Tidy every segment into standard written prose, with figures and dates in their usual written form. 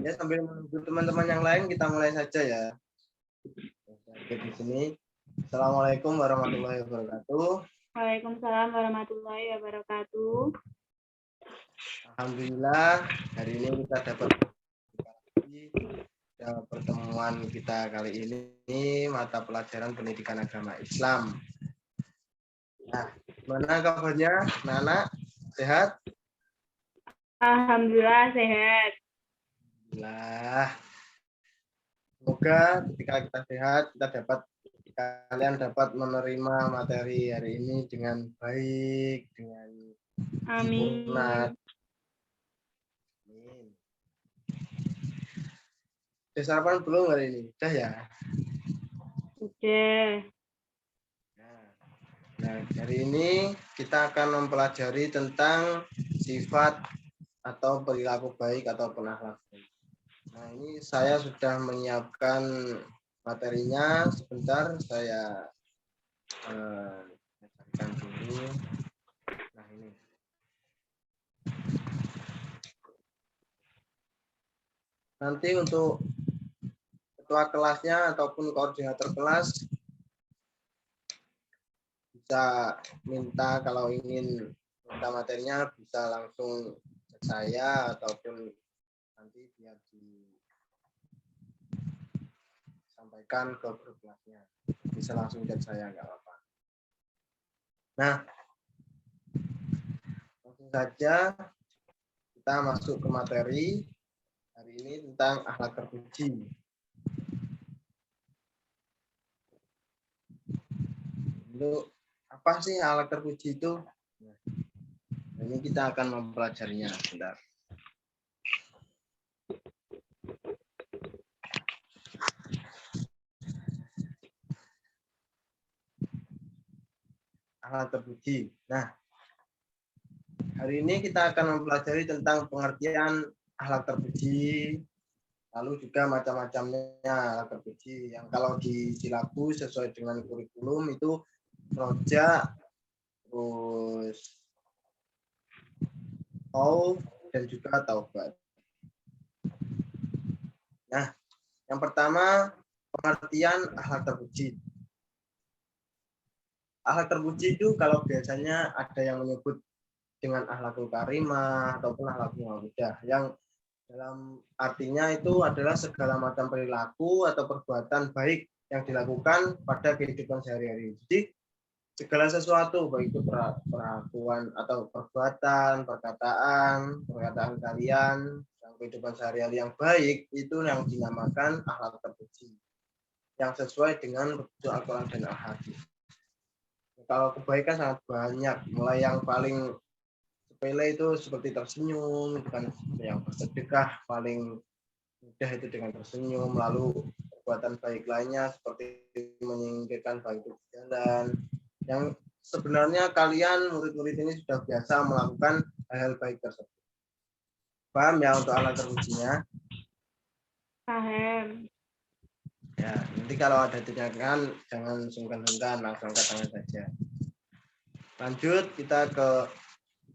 Ya, sambil menunggu teman-teman yang lain, kita mulai saja ya. Di sini. Assalamualaikum warahmatullahi wabarakatuh. Waalaikumsalam warahmatullahi wabarakatuh. Alhamdulillah, hari ini kita dapat pertemuan kita kali ini mata pelajaran pendidikan agama Islam. Nah, gimana kabarnya, Nana? Sehat? Alhamdulillah sehat. Alhamdulillah. Semoga ketika kita sehat, kalian dapat menerima materi hari ini dengan baik, dengan sempurna. Amin. Udah sarapan belum hari ini? Udah ya? Udah. Nah, hari ini kita akan mempelajari tentang sifat atau perilaku baik ataupun akhlak baik. Nah, ini saya sudah menyiapkan materinya. Sebentar saya carikan dulu. Nah, ini. Nanti untuk ketua kelasnya ataupun koordinator kelas bisa minta, kalau ingin minta materinya bisa langsung ke saya ataupun nanti biar disampaikan ke grup kelasnya. Bisa langsung chat saya, nggak apa-apa. Nah, langsung saja kita masuk ke materi hari ini tentang akhlak terpuji. Lalu, apa sih akhlak terpuji itu? Nah, ini kita akan mempelajarinya. Bentar. Akhlak terpuji. Nah, hari ini kita akan mempelajari tentang pengertian akhlak terpuji, lalu juga macam-macamnya akhlak terpuji. Yang kalau di silabus sesuai dengan kurikulum itu rojak, terus khauf, dan juga taubat. Nah, yang pertama pengertian akhlak terpuji. Akhlak terpuji itu kalau biasanya ada yang menyebut dengan akhlakul karimah ataupun akhlakul mawadah, yang dalam artinya itu adalah segala macam perilaku atau perbuatan baik yang dilakukan pada kehidupan sehari-hari. Jadi segala sesuatu, baik itu perlakuan atau perbuatan, perkataan kalian dalam kehidupan sehari-hari yang baik, itu yang dinamakan akhlak terpuji, yang sesuai dengan petunjuk Al-Quran dan Al-Hadis. Kalau kebaikan sangat banyak, mulai yang paling sepele itu seperti tersenyum, bukan yang bersedekah, paling mudah itu dengan tersenyum, lalu perbuatan baik lainnya seperti menyingkirkan baik itu jalan, yang sebenarnya kalian murid-murid ini sudah biasa melakukan hal-hal baik tersebut. Paham ya untuk akhlak terpujinya? Paham. Ya, nanti kalau ada tindakan jangan sungkan-sungkan, langsung angkat tangan saja. Lanjut kita ke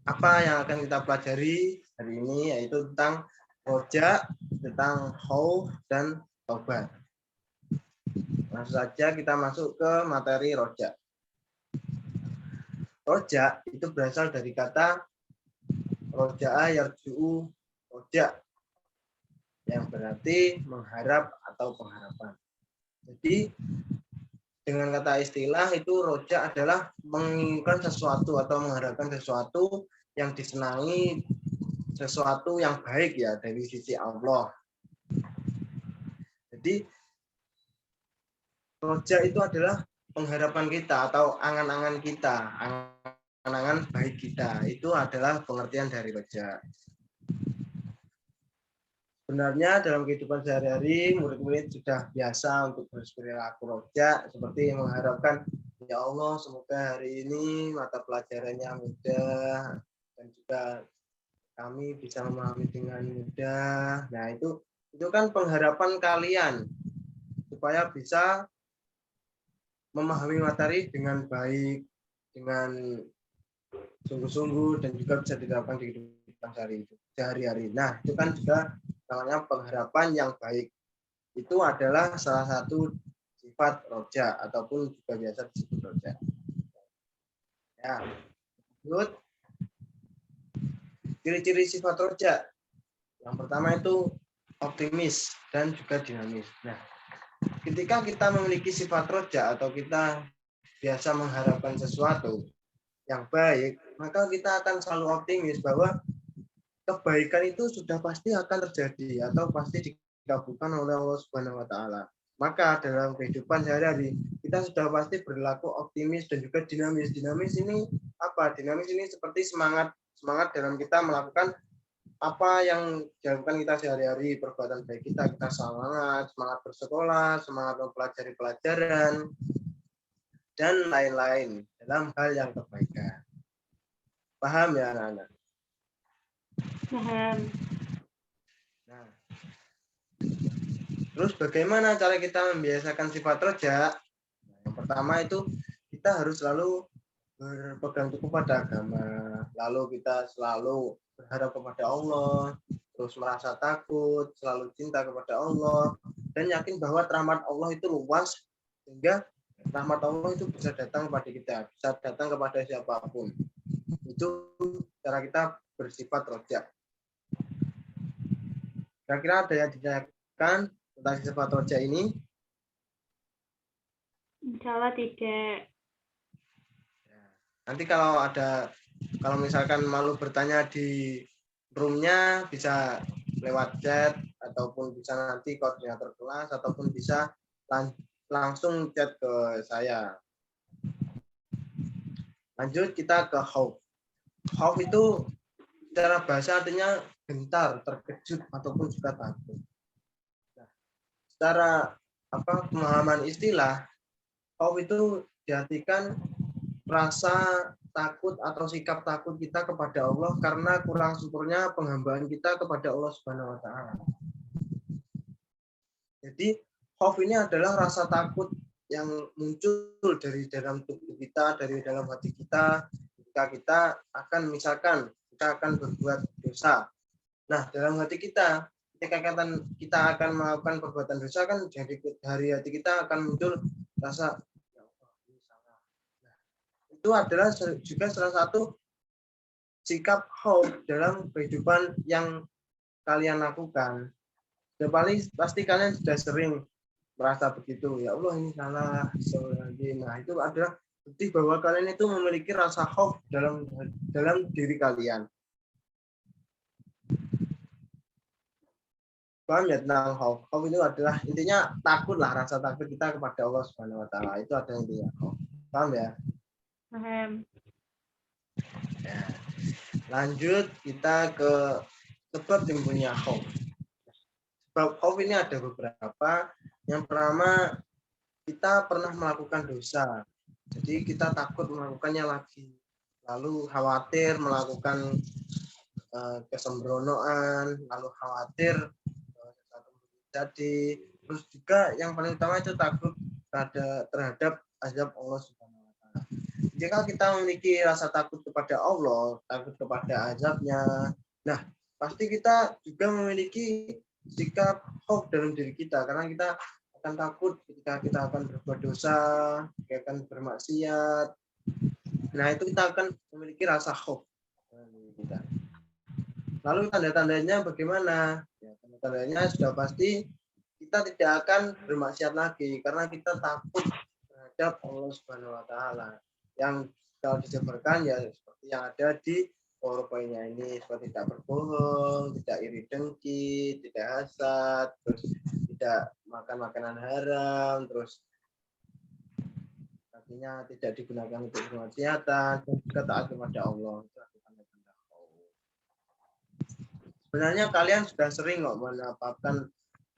apa yang akan kita pelajari hari ini, yaitu tentang roja, tentang khauf dan taubat. Langsung saja kita masuk ke materi roja. Roja itu berasal dari kata roja'a yarju'u roja, yang berarti mengharap atau pengharapan. Jadi dengan kata istilah itu roja adalah menginginkan sesuatu atau mengharapkan sesuatu yang disenangi, sesuatu yang baik ya dari sisi Allah. Jadi roja itu adalah pengharapan kita atau angan-angan kita, angan-angan baik kita. Itu adalah pengertian dari roja. Sebenarnya dalam kehidupan sehari-hari murid-murid sudah biasa untuk berperilaku roja, seperti mengharapkan, ya Allah semoga hari ini mata pelajarannya mudah dan juga kami bisa memahami dengan mudah. Nah, itu kan pengharapan kalian supaya bisa memahami materi dengan baik, dengan sungguh-sungguh, dan juga bisa diterapkan di kehidupan sehari-hari. Nah, itu kan juga namanya pengharapan yang baik. Itu adalah salah satu sifat roja ataupun juga biasa disebut roja. Ya, menurut ciri-ciri sifat roja, yang pertama itu optimis dan juga dinamis. Nah, ketika kita memiliki sifat roja atau kita biasa mengharapkan sesuatu yang baik, maka kita akan selalu optimis bahwa kebaikan itu sudah pasti akan terjadi atau pasti dikabulkan oleh Allah Subhanahu wa taala. Maka dalam kehidupan sehari-hari kita sudah pasti berlaku optimis dan juga dinamis. Dinamis ini apa? Dinamis ini seperti semangat dalam kita melakukan apa yang dilakukan kita sehari-hari, perbuatan baik kita semangat bersekolah, semangat mempelajari pelajaran, dan lain-lain dalam hal yang kebaikan. Paham ya anak-anak? Paham. Nah, terus bagaimana cara kita membiasakan sifat roja? Yang pertama itu kita harus selalu berpegang teguh pada agama, lalu kita selalu berharap kepada Allah, terus merasa takut, selalu cinta kepada Allah, dan yakin bahwa rahmat Allah itu luas, sehingga rahmat Allah itu bisa datang kepada kita, bisa datang kepada siapapun. Itu cara kita bersifat roja. Kira-kira ada yang ditanyakan tentang sifat roja ini? Insya Allah tidak. Nanti kalau misalkan malu bertanya di roomnya, bisa lewat chat ataupun bisa nanti koordinator kelas ataupun bisa langsung chat ke saya. Lanjut kita ke khauf. Khauf itu secara bahasa artinya gentar, terkejut ataupun juga takut. Nah, secara pemahaman istilah, khauf itu diartikan rasa takut atau sikap takut kita kepada Allah karena kurang syukurnya penghambaan kita kepada Allah Subhanahu wa taala. Jadi, khauf ini adalah rasa takut yang muncul dari dalam tubuh kita, dari dalam hati kita ketika kita akan berbuat dosa. Nah, dalam hati kita ketika kita akan melakukan perbuatan dosa kan dari hati kita akan muncul rasa itu adalah juga salah satu sikap khauf dalam kehidupan yang kalian lakukan. Ya, pasti kalian sudah sering merasa begitu. Ya Allah, ini salah. Nah, itu adalah bukti bahwa kalian itu memiliki rasa khauf dalam diri kalian. Paham ya tentang khauf? Khauf itu adalah intinya takutlah, rasa takut kita kepada Allah Subhanahu wa taala. Itu adalah intinya khauf. Paham ya? Paham. Ya. Lanjut kita ke sebab timbulnya khauf. Sebab khauf ini ada beberapa. Yang pertama, kita pernah melakukan dosa. Jadi kita takut melakukannya lagi. Lalu khawatir melakukan kesembronoan, lalu khawatir sesuatu terjadi. Terus juga yang paling utama itu takut terhadap azab Allah Subhanahu wa taala. Jika kita memiliki rasa takut kepada Allah, takut kepada azabnya, nah pasti kita juga memiliki sikap khauf dalam diri kita karena kita akan takut ketika kita akan berbuat dosa, kita akan bermaksiat. Nah itu kita akan memiliki rasa khauf dalam diri kita. Lalu tanda-tandanya bagaimana? Ya, tanda-tandanya sudah pasti kita tidak akan bermaksiat lagi karena kita takut terhadap Allah Subhanahu wa taala. Yang kalau dijabarkan ya seperti yang ada di powerpoint-nya ini, seperti tidak berbohong, tidak iri dengki, tidak hasad, terus tidak makan makanan haram, terus artinya tidak digunakan untuk kemaksiatan, dan juga taat kepada Allah. Sebenarnya kalian sudah sering kok menetapkan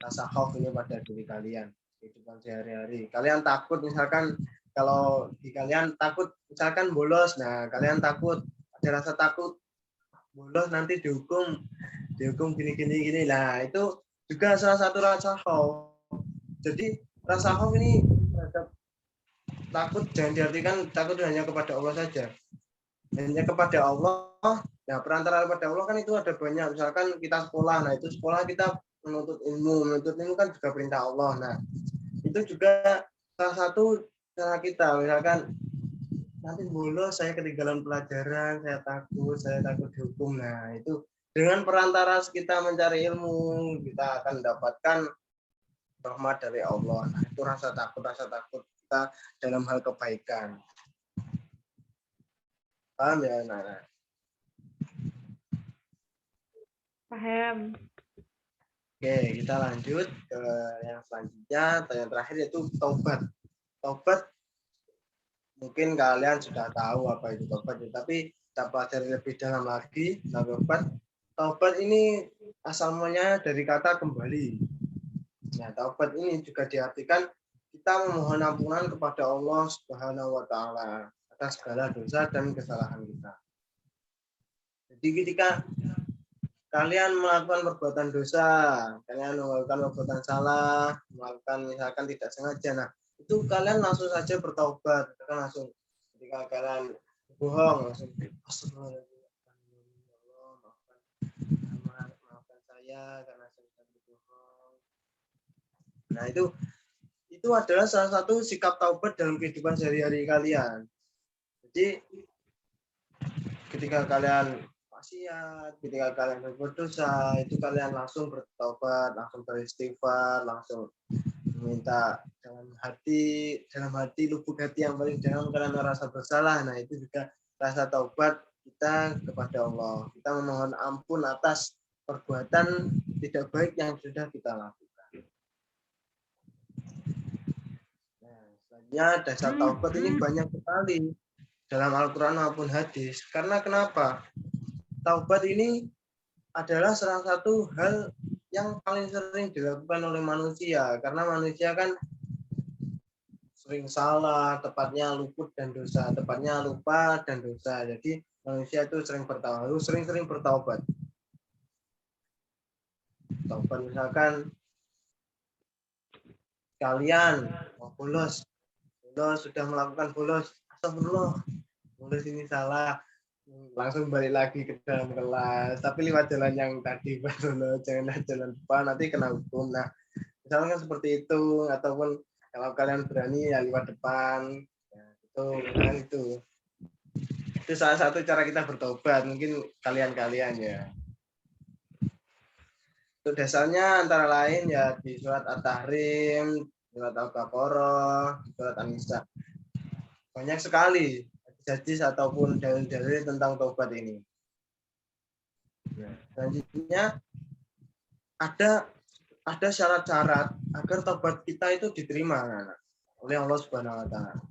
rasa khauf ini pada diri kalian kehidupan sehari-hari. Kalian takut misalkan kalau di kalian takut misalkan bolos, nah kalian takut ada rasa takut bolos nanti dihukum gini. Nah itu juga salah satu rasa khauf. Jadi rasa khauf ini terhadap takut jangan diartikan takut hanya kepada Allah saja. hanya kepada Allah. Nah, perantara kepada Allah kan itu ada banyak. Misalkan kita sekolah, nah itu sekolah kita menuntut ilmu kan juga perintah Allah. Nah, itu juga salah satu cara kita. Misalkan nanti bolos, saya ketinggalan pelajaran, saya takut dihukum. Nah, itu dengan perantara kita mencari ilmu, kita akan mendapatkan rahmat dari Allah. Nah, itu rasa takut kita dalam hal kebaikan. Paham ya, Nana? Paham. Oke, kita lanjut ke yang selanjutnya. Yang terakhir yaitu taubat. Taubat mungkin kalian sudah tahu apa itu taubat, tapi kita pelajari lebih dalam lagi. Taubat ini asal mulanya dari kata kembali. Nah, taubat ini juga diartikan kita memohon ampunan kepada Allah Subhanahu wa taala atas segala dosa dan kesalahan kita. Jadi ketika kalian melakukan perbuatan dosa, kalian melakukan perbuatan salah, melakukan misalkan tidak sengaja, nah itu kalian langsung saja bertaubat, langsung ketika kalian bohong langsung maafkan saya karena saya sudah berbohong. Nah itu adalah salah satu sikap taubat dalam kehidupan sehari-hari kalian. Jadi ketika kalian maksiat, ketika kalian berbuat dosa, itu kalian langsung bertobat, langsung beristighfar, langsung meminta dalam hati, lubuk hati yang paling dalam kalian merasa bersalah. Nah, itu juga rasa taubat kita kepada Allah. Kita memohon ampun atas perbuatan tidak baik yang sudah kita lakukan. Nah, selanjutnya dasar taubat ini banyak sekali dalam Al-Quran maupun hadis. Karena kenapa? Taubat ini adalah salah satu hal yang paling sering dilakukan oleh manusia. Karena manusia kan sering salah, tepatnya luput dan dosa, tepatnya lupa dan dosa. Jadi manusia itu sering-sering bertaubat. Taubat misalkan kalian mau bolos sudah melakukan bolos, astagfirullah, bolos ini salah, langsung balik lagi ke dalam kelas, tapi lewat jalan yang tadi, jangan jalan depan, nanti kena hukum. Nah, misalnya seperti itu, ataupun kalau kalian berani ya lewat depan, ya, itu salah satu cara kita bertobat, mungkin kalian ya. Itu dasarnya antara lain ya di surat At-Tahrim, surat Al-Baqarah, surat An-Nisa. Banyak sekali hadis ataupun dalil-dalil tentang taubat ini. Selanjutnya ada syarat-syarat agar taubat kita itu diterima oleh Allah Subhanahu wa taala.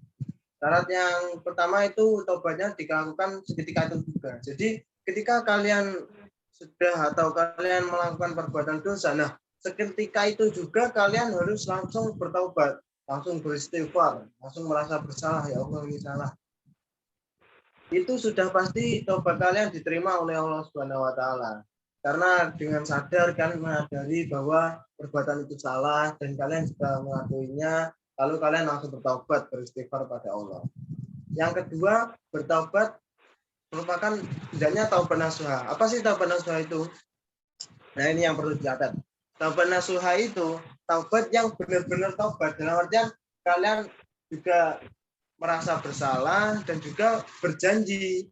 Syarat yang pertama itu taubatnya dilakukan seketika itu juga. Jadi ketika kalian sudah atau kalian melakukan perbuatan dosa, nah seketika itu juga kalian harus langsung bertaubat, langsung beristighfar, langsung merasa bersalah, ya Allah ini salah. Itu sudah pasti taubat kalian diterima oleh Allah Subhanahu wa taala. Karena dengan sadar kalian menyadari bahwa perbuatan itu salah dan kalian sudah mengakuinya, lalu kalian langsung bertaubat, beristighfar pada Allah. Yang kedua, bertaubat merupakan tidaknya taubat nasuha. Apa sih taubat nasuha itu? Nah, ini yang perlu dicatat. Taubat nasuha itu taubat yang benar-benar taubat, dalam artian kalian juga merasa bersalah dan juga berjanji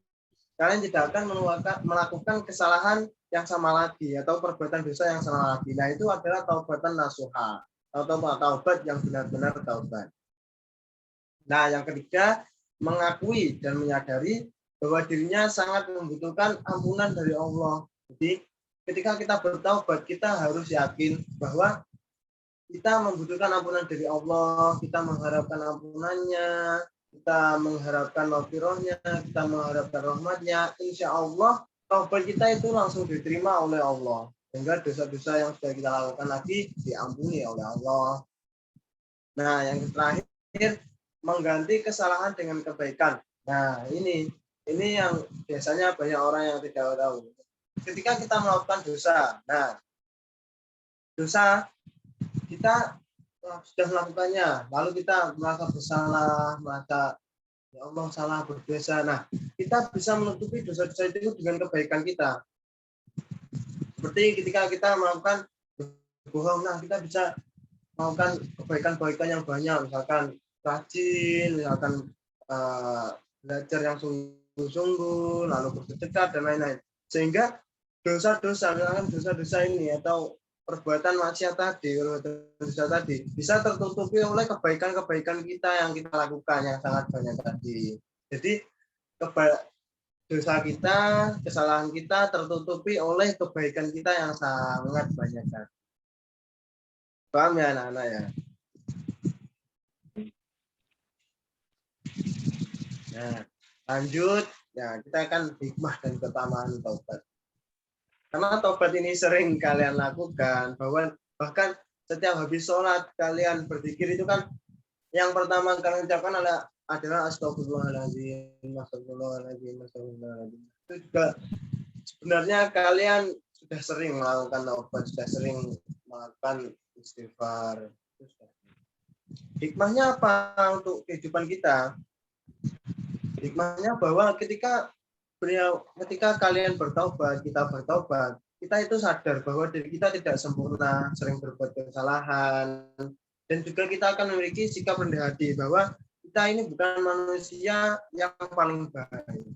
kalian tidak akan melakukan kesalahan yang sama lagi atau perbuatan dosa yang sama lagi. Nah, itu adalah taubatan nasuha atau taubat yang benar-benar taubat. Nah, yang ketiga, mengakui dan menyadari bahwa dirinya sangat membutuhkan ampunan dari Allah. Jadi, ketika kita bertaubat, kita harus yakin bahwa kita membutuhkan ampunan dari Allah, kita mengharapkan ampunannya, kita mengharapkan maghfirahnya, kita mengharapkan rahmatnya. Insya Allah, taubat kita itu langsung diterima oleh Allah. Sehingga dosa-dosa yang sudah kita lakukan lagi diampuni oleh Allah. Nah, yang terakhir, mengganti kesalahan dengan kebaikan. Nah, ini yang biasanya banyak orang yang tidak tahu. Ketika kita melakukan dosa, dosa kita sudah melakukannya, lalu kita merasa bersalah, merasa Ya Allah, salah berdosa. Nah, kita bisa menutupi dosa-dosa itu dengan kebaikan kita. Seperti ketika kita melakukan berbohong, nah kita bisa melakukan kebaikan-kebaikan yang banyak, misalkan rajin, misalkan belajar yang sungguh-sungguh, lalu bersedekah dan lain-lain. Sehingga dosa-dosa, misalkan dosa-dosa ini atau perbuatan maksiat tadi, dosa tadi bisa tertutupi oleh kebaikan-kebaikan kita yang kita lakukan yang sangat banyak tadi. Jadi dosa kita, kesalahan kita tertutupi oleh kebaikan kita yang sangat banyak tadi. Paham ya anak-anak ya? Nah, lanjut. Ya, kita akan hikmah dan keutamaan taubat. Karena taubat ini sering kalian lakukan, bahkan setiap habis sholat kalian berzikir itu kan yang pertama kalian ucapkan adalah astagfirullahaladzim, astagfirullahaladzim, astagfirullahaladzim. Itu juga sebenarnya kalian sudah sering melakukan taubat, sudah sering melakukan istighfar. Hikmahnya apa untuk kehidupan kita? Hikmahnya bahwa ketika kalian bertobat, kita bertobat, kita itu sadar bahwa diri kita tidak sempurna, sering berbuat kesalahan, dan juga kita akan memiliki sikap rendah hati bahwa kita ini bukan manusia yang paling baik,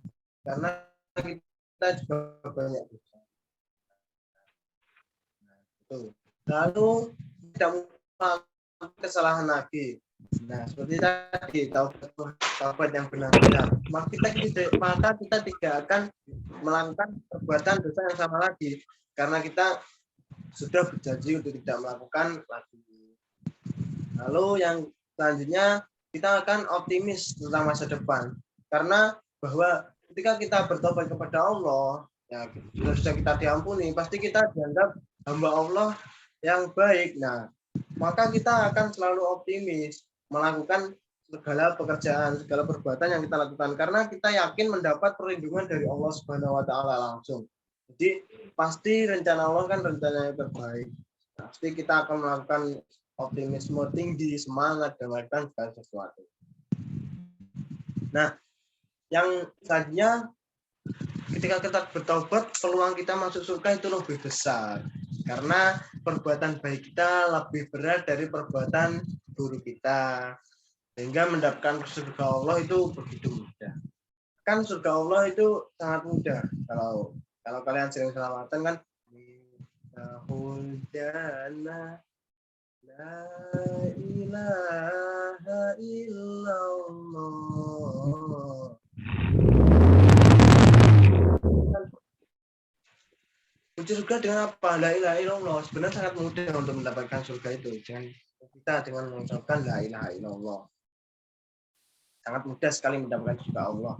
karena kita juga banyak dosa. Lalu tidak melakukan kesalahan lagi. Nah, seperti tadi taubat yang benar-benar. Maka kita tidak akan melakukan perbuatan dosa yang sama lagi, karena kita sudah berjanji untuk tidak melakukan lagi. Lalu yang selanjutnya kita akan optimis tentang masa depan, karena bahwa ketika kita bertobat kepada Allah, ya sudah kita diampuni, pasti kita dianggap hamba Allah yang baik. Nah, maka kita akan selalu optimis melakukan segala pekerjaan, segala perbuatan yang kita lakukan, karena kita yakin mendapat perlindungan dari Allah Subhanahu wa taala langsung. Jadi pasti rencana Allah kan rencana yang terbaik. Pasti kita akan melakukan optimisme tinggi, semangat dan melakukan segala sesuatu. Nah, yang selanjutnya ketika kita bertobat, peluang kita masuk surga itu lebih besar. Karena perbuatan baik kita lebih berat dari perbuatan buruk kita. Sehingga mendapatkan surga Allah itu begitu mudah. Kan surga Allah itu sangat mudah. Kalau kalian sering selamatan kan Huldana la ilaha illallah. Kunci surga dengan apa? La ilaha illallah. Sebenarnya sangat mudah untuk mendapatkan surga itu. Dengan mengucapkan la ilaha illallah. Sangat mudah sekali mendapatkan surga Allah.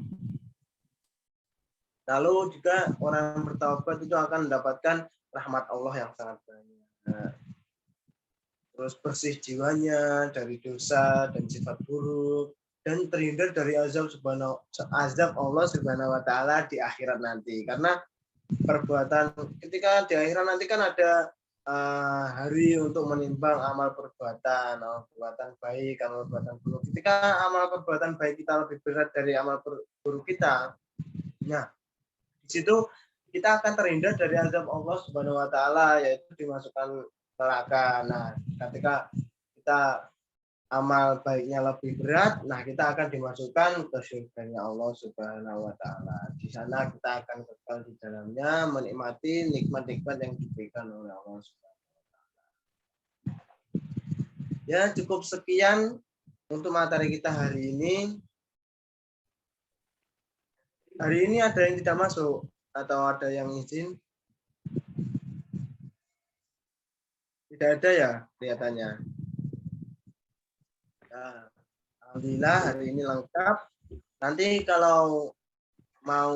Lalu juga orang bertaubat itu akan mendapatkan rahmat Allah yang sangat banyak. Terus bersih jiwanya dari dosa dan sifat buruk, dan terhindar dari azab Allah Subhanahu wa taala di akhirat nanti. Karena perbuatan ketika di akhirat nanti kan ada hari untuk menimbang amal perbuatan baik, amal perbuatan buruk. Ketika amal perbuatan baik kita lebih berat dari amal buruk kita, nah di situ kita akan terhindar dari azab Allah Subhanahu wa taala, yaitu dimasukkan neraka. Nah, ketika kita amal baiknya lebih berat, nah kita akan dimasukkan ke surganya Allah Subhanahu wa taala. Di sana kita akan kekal di dalamnya, menikmati nikmat-nikmat yang diberikan oleh Allah Subhanahu wa taala. Ya, cukup sekian untuk materi kita hari ini. Hari ini ada yang tidak masuk atau ada yang izin? Tidak ada ya kelihatannya. Nah, alhamdulillah hari ini lengkap. Nanti kalau mau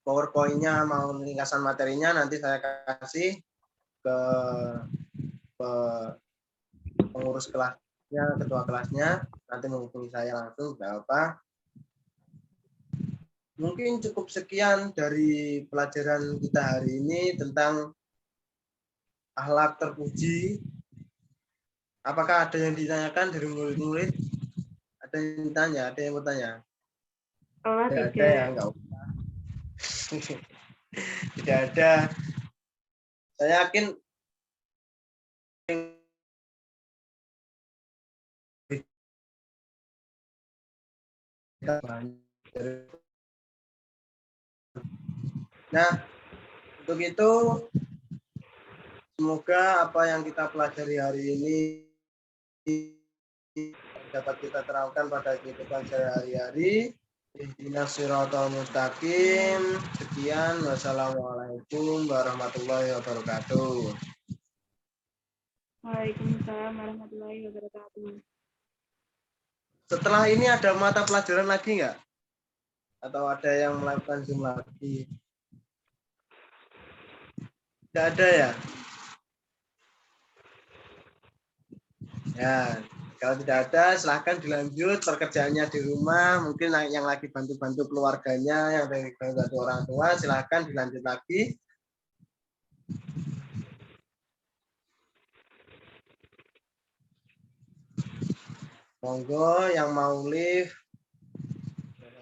PowerPoint-nya, mau ringkasan materinya, nanti saya kasih ke pengurus kelasnya, ketua kelasnya, nanti menghubungi saya langsung berapa. Mungkin cukup sekian dari pelajaran kita hari ini tentang akhlak terpuji. Apakah ada yang ditanyakan dari murid-murid? ada yang tanya, ada yang mau tanya. Allah Tidak ada tidak. ya, enggak usah. Tidak ada. Saya yakin nah, untuk itu semoga apa yang kita pelajari hari ini dapat kita terapkan pada kehidupan sehari-hari. Ihdinas siratal mustaqim. Sekian, wassalamualaikum warahmatullahi wabarakatuh. Waalaikumsalam warahmatullahi wabarakatuh. Setelah ini ada mata pelajaran lagi nggak? Atau ada yang melakukan Zoom lagi? Tidak ada ya? Ya, kalau tidak ada, silahkan dilanjut pekerjaannya di rumah. Mungkin yang lagi bantu-bantu keluarganya, yang lagi bantu orang tua, silahkan dilanjut lagi. Monggo yang mau live,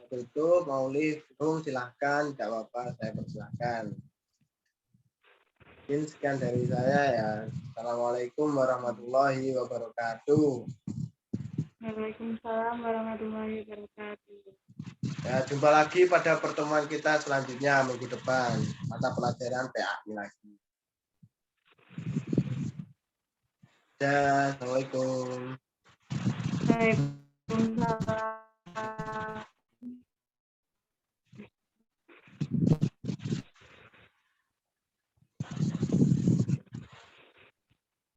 tutup, mau live room, silahkan. Tidak apa-apa, saya persilahkan. Mungkin sekian dari saya ya. Assalamualaikum warahmatullahi wabarakatuh. Waalaikumsalam warahmatullahi wabarakatuh. Ya, jumpa lagi pada pertemuan kita selanjutnya minggu depan. Mata pelajaran PAI lagi. Ya, assalamualaikum. Waalaikumsalam.